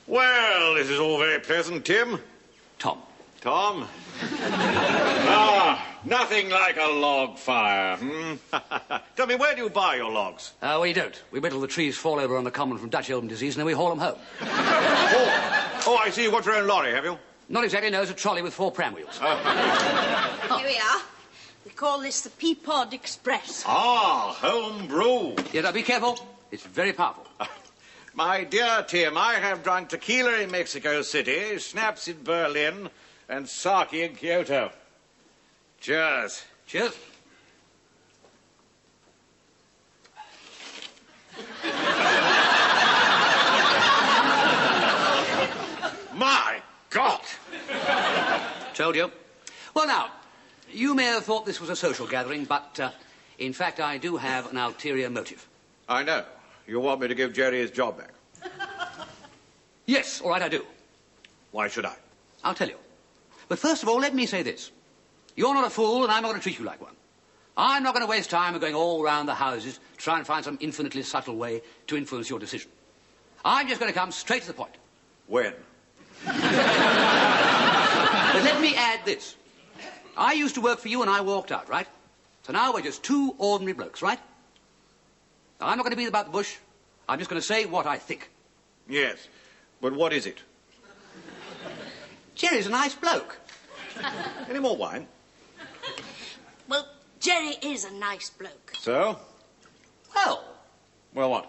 Well, this is all very pleasant, Tim. Tom. Tom? Nothing like a log fire. Tell me, where do you buy your logs? We don't. We wait till the trees fall over on the common from Dutch elm disease and then we haul them home. Oh, I see. You've got your own lorry, have you? Not exactly, no. It's a trolley with 4 pram wheels. Here we are. We call this the Peapod Express. Ah, home brew. Yeah, now be careful. It's very powerful. My dear Tim, I have drunk tequila in Mexico City, schnapps in Berlin, and sake in Kyoto. Cheers. Cheers. My God! Told you. Well, now, you may have thought this was a social gathering, but, in fact, I do have an ulterior motive. I know. You want me to give Jerry his job back? Yes, all right, I do. Why should I? I'll tell you. But first of all, let me say this. You're not a fool, and I'm not going to treat you like one. I'm not going to waste time going all round the houses to try and find some infinitely subtle way to influence your decision. I'm just going to come straight to the point. When? But let me add this. I used to work for you and I walked out, right? So now we're just 2 ordinary blokes, right? Now, I'm not going to beat about the bush. I'm just going to say what I think. Yes, but what is it? Jerry's a nice bloke. Any more wine? Well, Jerry is a nice bloke. So? Well, what?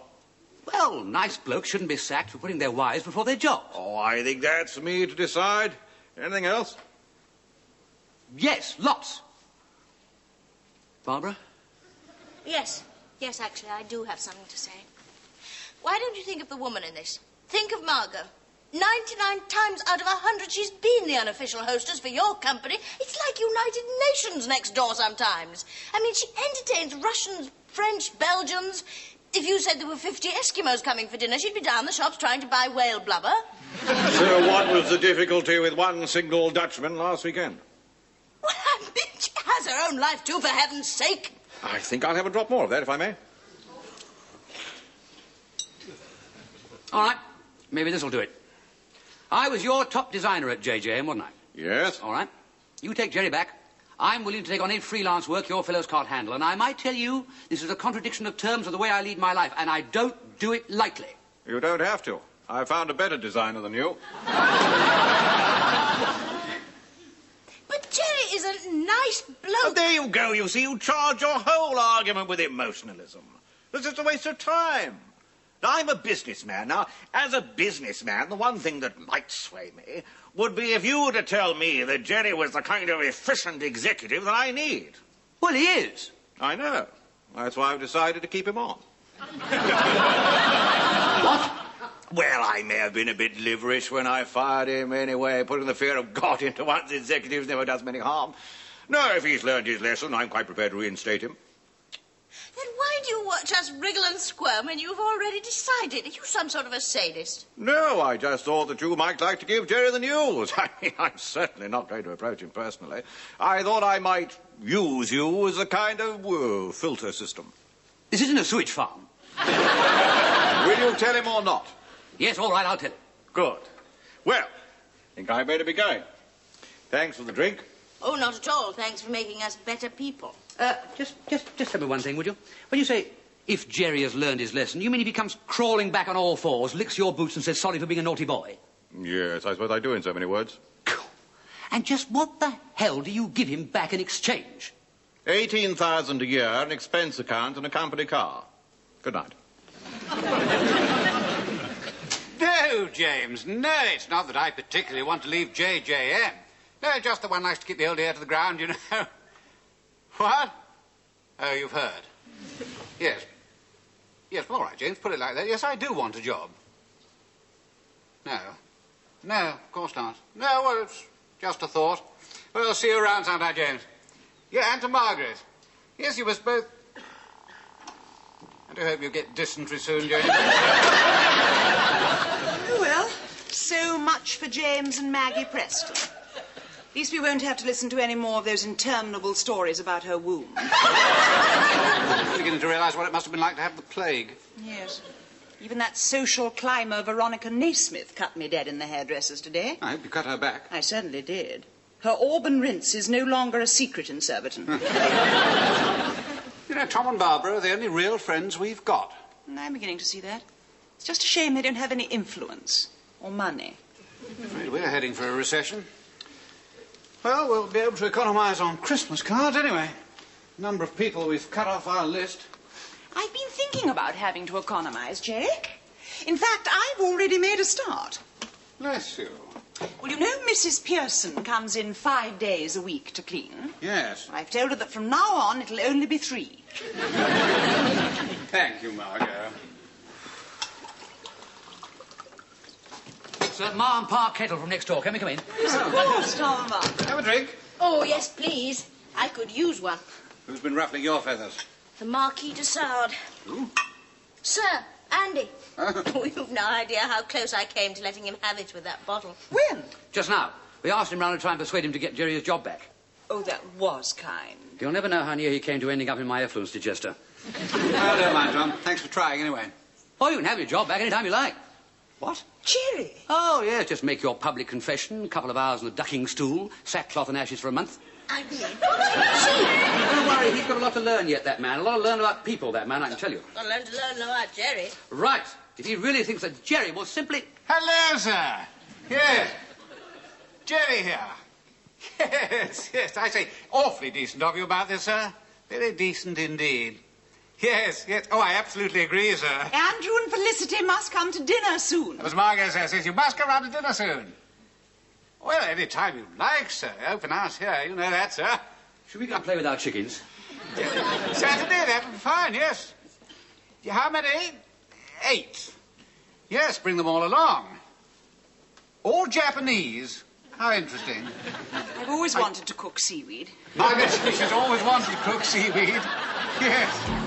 well, nice blokes shouldn't be sacked for putting their wives before their jobs. Oh, I think that's for me to decide. Anything else? Yes, lots. Barbara? Yes, actually, I do have something to say. Why don't you think of the woman in this? Think of Margot. 99 times out of 100, she's been the unofficial hostess for your company. It's like United Nations next door sometimes. I mean, she entertains Russians, French, Belgians. If you said there were 50 Eskimos coming for dinner, she'd be down the shops trying to buy whale blubber. So what was the difficulty with one single Dutchman last weekend? Well, I mean, she has her own life, too, for heaven's sake. I think I'll have a drop more of that, if I may. All right, maybe this'll do it. I was your top designer at JJM, wasn't I? Yes? All right. You take Jerry back. I'm willing to take on any freelance work your fellows can't handle. And I might tell you this is a contradiction of terms of the way I lead my life, and I don't do it lightly. You don't have to. I found a better designer than you. But Jerry is a nice bloke. Oh, there you go, you see. You charge your whole argument with emotionalism. It's just a waste of time. Now, I'm a businessman. Now, as a businessman, the one thing that might sway me would be if you were to tell me that Jerry was the kind of efficient executive that I need. Well, he is. I know. That's why I've decided to keep him on. What? Well, I may have been a bit liverish when I fired him anyway. Putting the fear of God into one's executives never does many harm. No, if he's learned his lesson, I'm quite prepared to reinstate him. Then why do you watch us wriggle and squirm when you've already decided? Are you some sort of a sadist? No, I just thought that you might like to give Jerry the news. I mean, I'm certainly not going to approach him personally. I thought I might use you as a kind of filter system. This isn't a sewage farm. Will you tell him or not? Yes, all right, I'll tell him. Good. Well, I think I better be going. Thanks for the drink. Oh, not at all. Thanks for making us better people. Just tell me one thing, would you? When you say, if Jerry has learned his lesson, you mean he becomes crawling back on all fours, licks your boots and says sorry for being a naughty boy? Yes, I suppose I do in so many words. And just what the hell do you give him back in exchange? 18,000 a year, an expense account and a company car. Good night. No, James, no, it's not that I particularly want to leave JJM. No, just that one likes to keep the old ear to the ground, you know. What? Oh, you've heard. Yes. Yes, well, all right, James, put it like that. Yes, I do want a job. No. No, of course not. No, well, it's just a thought. Well, I'll see you around sometime, James. Yeah, and to Margaret. Yes, you must both... I do hope you get dysentery soon, James. Well, so much for James and Maggie Preston. At least we won't have to listen to any more of those interminable stories about her womb. I'm beginning to realise what it must have been like to have the plague. Yes. Even that social climber Veronica Naismith cut me dead in the hairdresser's today. I hope you cut her back. I certainly did. Her auburn rinse is no longer a secret in Surbiton. You know, Tom and Barbara are the only real friends we've got. I'm beginning to see that. It's just a shame they don't have any influence or money. Afraid we're heading for a recession. Well, we'll be able to economise on Christmas cards anyway. Number of people we've cut off our list. I've been thinking about having to economise, Jerry. In fact, I've already made a start. Bless you. Well, you know Mrs. Pearson comes in 5 days a week to clean. Yes. I've told her that from now on it'll only be 3. Thank you, Margot. It's Ma and Pa Kettle from next door. Can we come in? Yes, of course, Tom and Mark. Have a drink. Oh, yes, please. I could use one. Who's been ruffling your feathers? The Marquis de Sade. Who? Sir, Andy. Oh, you've no idea how close I came to letting him have it with that bottle. When? Just now. We asked him round to try and persuade him to get Jerry his job back. Oh, that was kind. You'll never know how near he came to ending up in my effluence digester. Oh, don't mind, Tom. Thanks for trying anyway. Oh, you can have your job back any time you like. What? Jerry. Oh, yes, just make your public confession, a couple of hours on the ducking stool, sackcloth and ashes for a month. I mean, Don't worry, he's got a lot to learn yet, that man. A lot to learn about people, that man, I can tell you. I'll learn about Jerry. Right. If he really thinks that Jerry will simply... Hello, sir. Yes. Jerry here. Yes, yes. I say, awfully decent of you about this, sir. Very decent indeed. Yes, yes. Oh, I absolutely agree, sir. Andrew and Felicity must come to dinner soon. As Margot says, you must come round to dinner soon. Well, any time you like, sir. Open house here, you know that, sir. Should we go and play with our chickens? Saturday, that would be fine, yes. How many? 8. Yes, bring them all along. All Japanese. How interesting. I've always wanted to cook seaweed. Margaret, she's always wanted to cook seaweed. Yes.